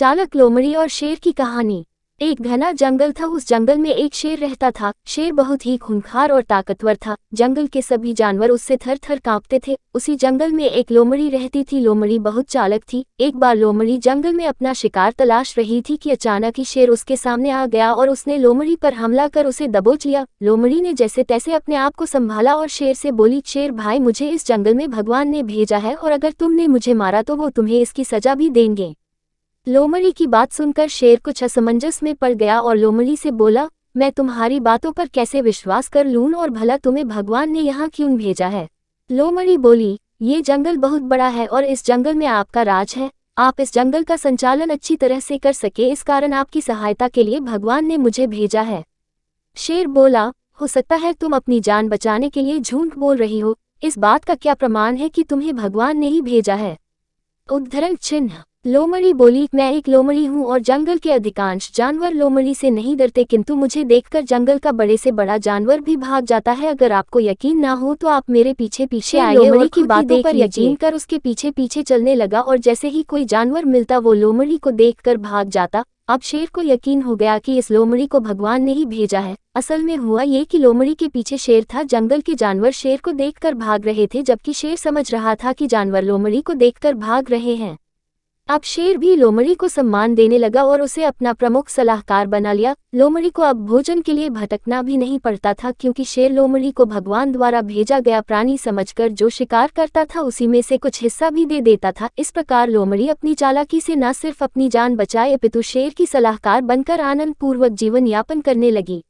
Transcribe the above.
चालाक लोमड़ी और शेर की कहानी। एक घना जंगल था। उस जंगल में एक शेर रहता था। शेर बहुत ही खूंखार और ताकतवर था। जंगल के सभी जानवर उससे थर थर कांपते थे। उसी जंगल में एक लोमड़ी रहती थी। लोमड़ी बहुत चालाक थी। एक बार लोमड़ी जंगल में अपना शिकार तलाश रही थी कि अचानक ही शेर उसके सामने आ गया और उसने लोमड़ी पर हमला कर उसे दबोच लिया। लोमड़ी ने जैसे तैसे अपने आप को संभाला और शेर से बोली, शेर भाई, मुझे इस जंगल में भगवान ने भेजा है और अगर तुमने मुझे मारा तो वो तुम्हें इसकी सजा भी देंगे। लोमड़ी की बात सुनकर शेर कुछ असमंजस में पड़ गया और लोमड़ी से बोला, मैं तुम्हारी बातों पर कैसे विश्वास कर लूं और भला तुम्हें भगवान ने यहाँ क्यों भेजा है। लोमड़ी बोली, ये जंगल बहुत बड़ा है और इस जंगल में आपका राज है। आप इस जंगल का संचालन अच्छी तरह से कर सके, इस कारण आपकी सहायता के लिए भगवान ने मुझे भेजा है। शेर बोला, हो सकता है तुम अपनी जान बचाने के लिए झूठ बोल रही हो। इस बात का क्या प्रमाण है कि तुम्हें भगवान ने ही भेजा है। उद्धरण चिन्ह। लोमड़ी बोली, मैं एक लोमड़ी हूँ और जंगल के अधिकांश जानवर लोमड़ी से नहीं डरते, किंतु मुझे देखकर जंगल का बड़े से बड़ा जानवर भी भाग जाता है। अगर आपको यकीन ना हो तो आप मेरे पीछे पीछे आइए। लोमड़ी की बातों पर यकीन कर उसके पीछे पीछे चलने लगा और जैसे ही कोई जानवर मिलता वो लोमड़ी को देखकर भाग जाता। अब शेर को यकीन हो गया कि इस लोमड़ी को भगवान ने ही भेजा है। असल में हुआ ये कि लोमड़ी के पीछे शेर था। जंगल के जानवर शेर को देखकर भाग रहे थे, जबकि शेर समझ रहा था कि जानवर लोमड़ी को देखकर भाग रहे हैं। अब शेर भी लोमड़ी को सम्मान देने लगा और उसे अपना प्रमुख सलाहकार बना लिया। लोमड़ी को अब भोजन के लिए भटकना भी नहीं पड़ता था, क्योंकि शेर लोमड़ी को भगवान द्वारा भेजा गया प्राणी समझकर जो शिकार करता था उसी में से कुछ हिस्सा भी दे देता था। इस प्रकार लोमड़ी अपनी चालाकी से न सिर्फ अपनी जान बचाए अपितु शेर की सलाहकार बनकर आनंद पूर्वक जीवन यापन करने लगी।